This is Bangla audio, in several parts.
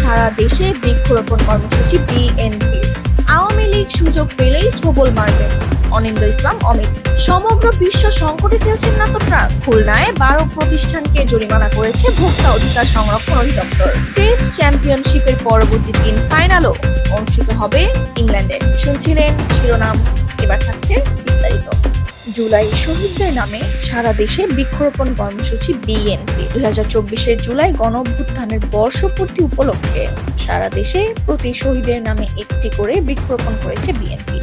সারা দেশে বৃক্ষরোপণ কর্মসূচি বিএনপির। আওয়ামী লীগ সুযোগ পেলেই ছোবল মারবে অনিন্দ্য ইসলাম অমিত। সমগ্র বিশ্ব সংকটে ফেলছেন না তো ট্রাম্প। খুলনায় 12 প্রতিষ্ঠানকে জরিমানা করেছে ভোক্তা অধিকার সংরক্ষণ অধিদপ্তর। টেস্ট চ্যাম্পিয়নশিপের পরবর্তী 3 ফাইনালও অনুষ্ঠিত হবে ইংল্যান্ডে। শুনছিলেন শিরোনাম, এবার থাকছে বিস্তারিত। জুলাই শহীদদের নামে সারা দেশে বৃক্ষরোপণ কর্মসূচি বিএনপি। 2024-এর জুলাই গণঅভ্যুত্থানের বর্ষপূর্তি উপলক্ষে সারা দেশে প্রতি শহীদের নামে একটি করে বৃক্ষরোপণ করেছে বিএনপি।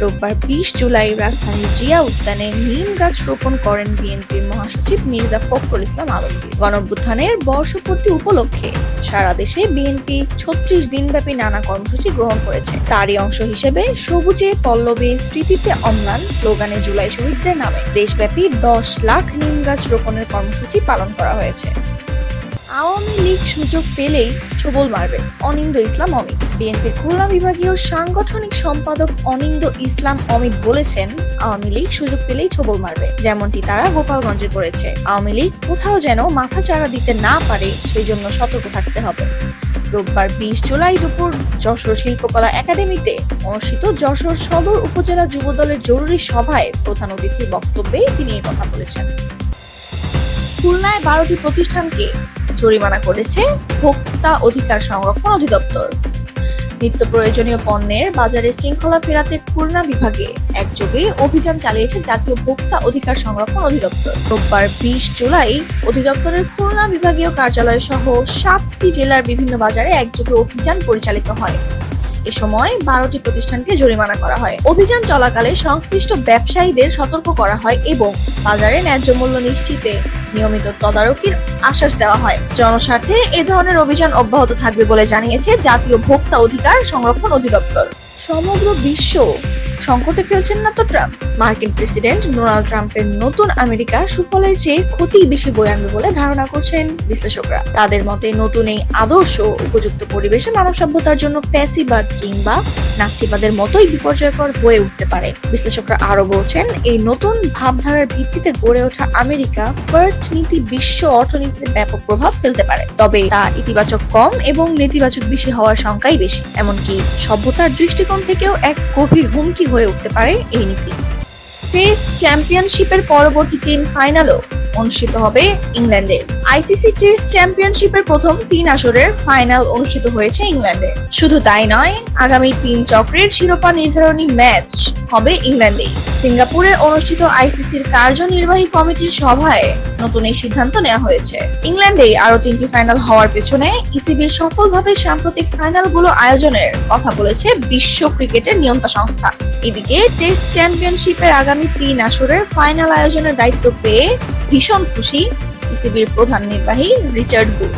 রোববার 20 জুলাই রাজধানীর জিয়া উদ্যানে নিম গাছ রোপণ করেন বিএনপির মহাসচিব মির্জা ফখরুল ইসলাম আলমগীর। গণঅভ্যুত্থানের বর্ষপূর্তি উপলক্ষে সারা দেশে বিএনপি 36 দিনব্যাপী নানা কর্মসূচি গ্রহণ করেছে। তারই অংশ হিসেবে সবুজে পল্লবে স্মৃতিতে অম্লান স্লোগানে জুলাই শহীদদের নামে দেশব্যাপী 10 লাখ নিম গাছ রোপণের কর্মসূচি পালন করা হয়েছে। আওয়ামী লীগ সুযোগ পেলেই ছোবল মারবে অনিন্দ্য ইসলাম অমিত। বিএনপির খুলনা বিভাগীয় সাংগঠনিক সম্পাদক অনিন্দ্য ইসলাম অমিত বলেছেন, আওয়ামী লীগ সুযোগ পেলেই ছোবল মারবে, যেমনটি তারা গোপালগঞ্জে করেছে। আওয়ামী লীগ কোথাও যেন মাথা চাড়া দিতে না পারে, সেই জন্য সতর্ক থাকতে হবে। রোববার 20 জুলাই দুপুর যশোর শিল্পকলা একাডেমিতে অনুষ্ঠিত যশোর সদর উপজেলা যুবদলের জরুরি সভায় প্রধান অতিথির বক্তব্যে তিনি এই কথা বলেছেন। খুলনায় 12টি প্রতিষ্ঠানকে জরিমানা করেছে ভোক্তা অধিকার সংরক্ষণ অধিদপ্তর। নিত্য প্রয়োজনীয় পণ্যের বাজারে শৃঙ্খলা ফেরাতে খুলনা বিভাগে একযোগে অভিযান চালিয়েছে জাতীয় ভোক্তা অধিকার সংরক্ষণ অধিদপ্তর। রোববার 20 জুলাই অধিদপ্তরের খুলনা বিভাগীয় কার্যালয় সহ 7টি জেলার বিভিন্ন বাজারে একযোগে অভিযান পরিচালিত হয়। এ সময় 12টি প্রতিষ্ঠানকে জরিমানা করা হয়। অভিযান চলাকালে সংশ্লিষ্ট ব্যবসায়ীদের সতর্ক করা হয় এবং বাজারে ন্যায্য মূল্য নিশ্চিতে নিয়মিত তদারকির আশ্বাস দেওয়া হয়। জনস্বার্থে এ ধরনের অভিযান অব্যাহত থাকবে বলে জানিয়েছে জাতীয় ভোক্তা অধিকার সংরক্ষণ অধিদপ্তর। সমগ্র বিশ্ব সংকটে ফেলছেন না তো ট্রাম্প। মার্কিন প্রেসিডেন্ট ডোনাল্ড ট্রাম্পের নতুন আমেরিকা সুফলের চেয়ে ক্ষতি বেশি বয়ে আনবে বলে ধারণা করছেন বিশ্লেষকরা। তাদের মতে নতুন এই আদর্শ উপযুক্ত পরিবেশে মানব সভ্যতার জন্য ফ্যাসিবাদ কিংবা নাৎসিবাদের মতোই বিপর্যয়কর হয়ে উঠতে পারে। বিশ্লেষকরা আরো বলছেন, এই নতুন ভাবধারার ভিত্তিতে গড়ে ওঠা আমেরিকা ফার্স্ট নীতি বিশ্ব অর্থনীতিতে ব্যাপক প্রভাব ফেলতে পারে, তবে তা ইতিবাচক কম এবং নেতিবাচক বেশি হওয়ার সংখ্যাই বেশি। এমনকি সভ্যতার দৃষ্টিকোণ থেকেও এক গভীর হুমকি হয়ে উঠতে পারে এই নীতি। টেস্ট চ্যাম্পিয়নশিপের পরবর্তী 3 ফাইনালও অনুষ্ঠিত হবে ইংল্যান্ডে। আইসিসি টেস্ট চ্যাম্পিয়নশিপের প্রথম 3 আসরের ফাইনাল অনুষ্ঠিত হয়েছে ইংল্যান্ডে। শুধু তাই নয়, আগামী 3 চক্রের শিরোপা নির্ধারণী ম্যাচ হবে ইংল্যান্ডেই। সিঙ্গাপুরে অনুষ্ঠিত আইসিসির কার্যনির্বাহী কমিটির সভায় নতুন এই সিদ্ধান্ত নেওয়া হয়েছে। ইংল্যান্ডেই আরো 3টি ফাইনাল হওয়ার পেছনে ইসিবির সফলভাবে সাম্প্রতিক ফাইনালগুলো আয়োজনের কথা বলেছে বিশ্ব ক্রিকেটের নিয়ন্ত্রক সংস্থা। এদিকে টেস্ট চ্যাম্পিয়নশিপের আগামী 3 আসরের ফাইনাল আয়োজনের দায়িত্ব পেয়ে ভীষণ খুশি ইসিবির প্রধান নির্বাহী রিচার্ড গুড।